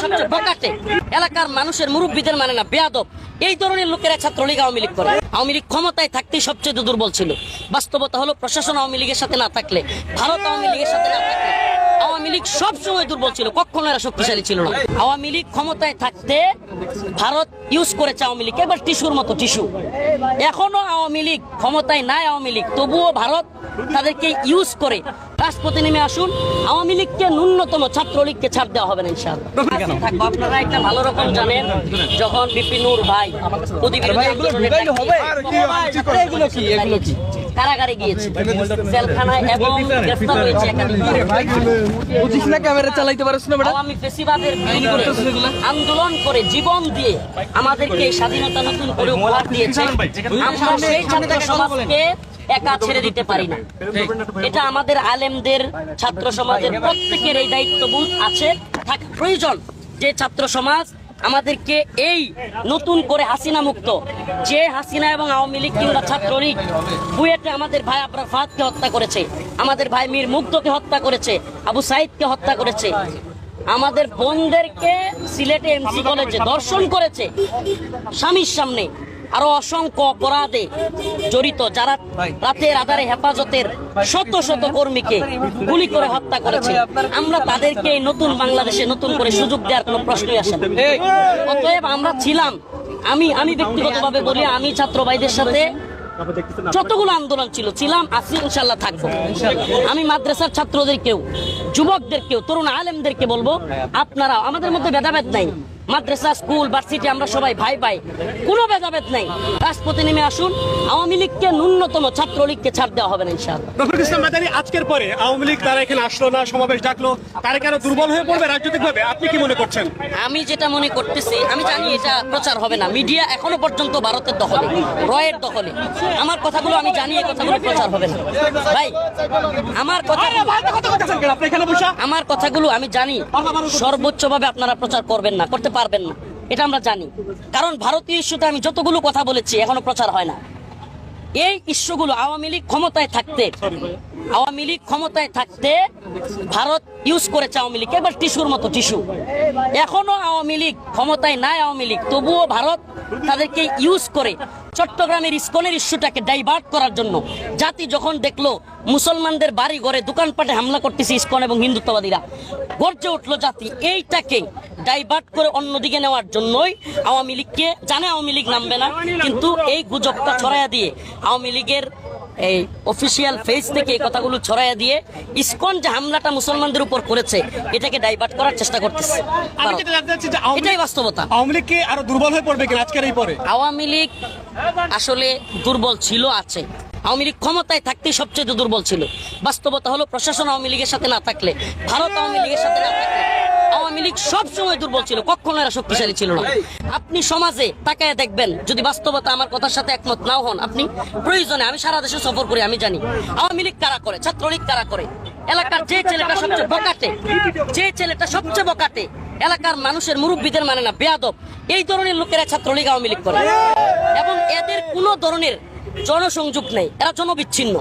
সবচেয়ে বকাটে, এলাকার মানুষের মুরব্বীদের মানে না, বেয়াদব, এই ধরনের লোকেরা ছাত্রলীগ আওয়ামী লীগ করে। আওয়ামী লীগ ক্ষমতায় থাকতেই সবচেয়ে দুর্বল ছিল। বাস্তবতা হলো প্রশাসন আওয়ামী লীগের সাথে না থাকলে, ভারত আওয়ামী লীগের সাথে না থাকলে আওয়ামী লীগ সবসময় দুর্বল ছিল, কখনো এরা শক্তিশালী ছিল না। আওয়ামী লীগ ক্ষমতায় থাকতে ভারত ইউজ করেছে আওয়ামী লীগ, এবার টিস্যুর মতো টিস্যু। এখনো আওয়ামী লীগ ক্ষমতায় নাই, আওয়ামী লীগ তবুও ভারত তাদেরকে ইউজ করে রাজপথে নেমে আসুন। আওয়ামী লীগকে ন্যূনতম ছাত্রলীগকে ছাড় দেওয়া হবে না ইনশাআল্লাহ। থাকবো। আপনারা একটা ভালো রকম জানেন, যখন বিপি নূর ভাই কারাগারে গিয়েছে, জেলখানায় এবং গ্রেফতার হয়েছে আওয়ামী ফেসিবাদের বিরুদ্ধে আন্দোলন করে জীবন দিয়ে আমাদেরকে স্বাধীনতা নতুন করে উপহার দিয়েছে। আমরা সেই ছাত্র সমাজকে একা ছেড়ে দিতে পারি না। এটা আমাদের আলেমদের, ছাত্র সমাজের প্রত্যেকের এই দায়িত্ববোধ আছে, থাকা প্রয়োজন যে ছাত্র সমাজ আমাদেরকে এই নতুন করে হাসিনা মুক্ত, যে হাসিনা এবং আওয়ামী লীগ কিংবা ছাত্রলীগ বুয়েটে আমাদের ভাই আবরার ফাহাদকে হত্যা করেছে, আমাদের ভাই মীর মুগ্ধকে হত্যা করেছে, আবু সাইদকে হত্যা করেছে, আমাদের বোনদেরকে সিলেটে এমসি কলেজে ধর্ষণ করেছে স্বামীর সামনে, আরো অসংখ্য অপরাধে জড়িত যারা রাতের আধারে হেফাজতের শত শত কর্মীকে গুলি করে হত্যা করেছে, আমরা তাদেরকে নতুন বাংলাদেশে নতুন করে সুযোগ দেওয়ার কোনো প্রশ্নই আসে না। অতএব আমরা ছিলাম, আমি ব্যক্তিগতভাবে বলি, আমি ছাত্র ভাইদের সাথে যতগুলো আন্দোলন ছিলাম, আছি, ইনশাল্লাহ থাকবো। আমি মাদ্রাসার ছাত্রদেরকেও, যুবকদেরকেও, তরুণ আলেমদেরকে বলবো, আপনারা, আমাদের মধ্যে ভেদাভেদ নাই, মাদ্রাসা, স্কুল, ভার্সিটি আমরা সবাই ভাই ভাই, কোনো ভেদাভেদ নাই, রাজপথে নেমে আসুন। আওয়ামী লীগকে ন্যূনতম ছাত্রলীগকে ছাড় দেওয়া হবে না ইনশাআল্লাহ। রফিকুল ইসলাম মাদানী, আজকের পরে আওয়ামী লীগ তারা এখানে আসলো না, সমাবেশ ডাকলো, তারা কেন দুর্বল হয়ে পড়বে রাজনৈতিকভাবে, আপনি কি মনে করছেন? আমি যেটা মনে করতেছি, আমি জানি এটা প্রচার হবে না, মিডিয়া এখনো পর্যন্ত ভারতের দখলে, রয়ের দখলে। আমার কথাগুলো আমি জানি, এই কথাগুলো প্রচার হবে না ভাই। আমার কথাগুলো আমি জানি, সর্বোচ্চভাবে আপনারা প্রচার করবেন না, করতে পারবেন না, এটা আমরা জানি। কারণ ভারতীয় ইস্যুতে আমি যতগুলো কথা বলেছি এখনো প্রচার হয় না। এই ইস্যুগুলো আওয়ামী লীগ ক্ষমতায় থাকতে ভারত ইউজ করেছে আওয়ামী লীগ, এবার টিস্যুর মতো টিস্যু। এখনো আওয়ামী লীগ ক্ষমতায় নাই, আওয়ামী লীগ তবুও ভারত তাদেরকে ইউজ করে চট্টগ্রামের ইসকনের ইস্যুটাকে ডাইভার্ট করার জন্য। জাতি যখন দেখলো মুসলমানদের বাড়ি ঘরে দোকানপাটে হামলা করতেছে ইসকন এবং হিন্দুত্ববাদীরা, গর্জে উঠলো জাতি। এইটাকে ডাইভার্ট করে অন্যদিকে নেওয়ার জন্যই আওয়ামী লীগকে, জানে আওয়ামী লীগ নামবে না, কিন্তু এই গুজবটা ছড়াইয়া দিয়ে, আওয়ামী লীগের এই অফিসিয়াল ফেজ থেকে এই কথাগুলো ছড়াইয়া দিয়ে ইসকন যে হামলাটা মুসলমানদের উপর করেছে এটাকে ডাইভার্ট করার চেষ্টা করতেছে। এটাই বাস্তবতা। আওয়ামী লীগ কি আরো দুর্বল হয়ে পড়বে কিনা আজকের এই পরে? আওয়ামী লীগ আসলে দুর্বল ছিল, আছে। আওয়ামী লীগ ক্ষমতায় থাকতেই সবচেয়ে দুর্বল ছিল। বাস্তবতা হলো প্রশাসন আওয়ামী লীগের সাথে না থাকলে, ভারত আওয়ামী লীগের সাথে না থাকলে আওয়ামী লীগ সবসময় দুর্বল ছিল, কখনো এরা শক্তিশালী ছিল না। আপনি সমাজে তাকায় দেখবেন, যদি বাস্তবতা আমার কথার সাথে একমত নাও হন, আপনি প্রয়োজনে, আমি সারা দেশে সফর করি, আমি জানি আওয়ামী লীগ কারা করে, ছাত্রলীগ কারা করে। এলাকার যে ছেলেটা সবচেয়ে বকাটে, এলাকার মানুষের মুরব্বীদের মানে না, বেয়াদব, এই ধরনের লোকেরা ছাত্রলীগ আওয়ামী লীগ করে। এবং এদের কোনো ধরনের জনসংযোগ নেই, এরা জনবিচ্ছিন্ন।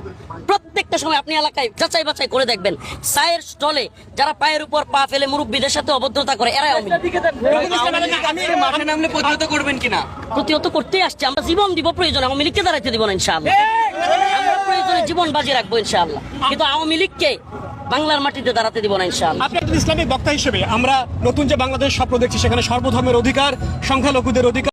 প্রত্যেকটা সময় আপনি এলাকায় যাচাই বাছাই করে দেখবেন, চায়ের স্টলে যারা পায়ের উপর পা ফেলে মুরব্বীদের সাথে অভদ্রতা করে, এরাই আওয়ামী লীগ। প্রতিহত করতেই আসছে, আমরা জীবন দিব প্রয়োজনে, আওয়ামী লীগকে দাঁড়াইতে দিব না ইনশাআল্লাহ। আমরা প্রয়োজনে জীবন বাজি রাখবো ইনশাআল্লাহ, কিন্তু আওয়ামী লীগকে বাংলার মাটিতে দাঁড়াতে দিব না ইনশাআল্লাহ। আপনি একজন ইসলামিক বক্তা হিসেবে, আমরা নতুন যে বাংলাদেশ স্বপ্ন দেখছি, সেখানে সর্বধর্মের অধিকার, সংখ্যালঘুদের অধিকার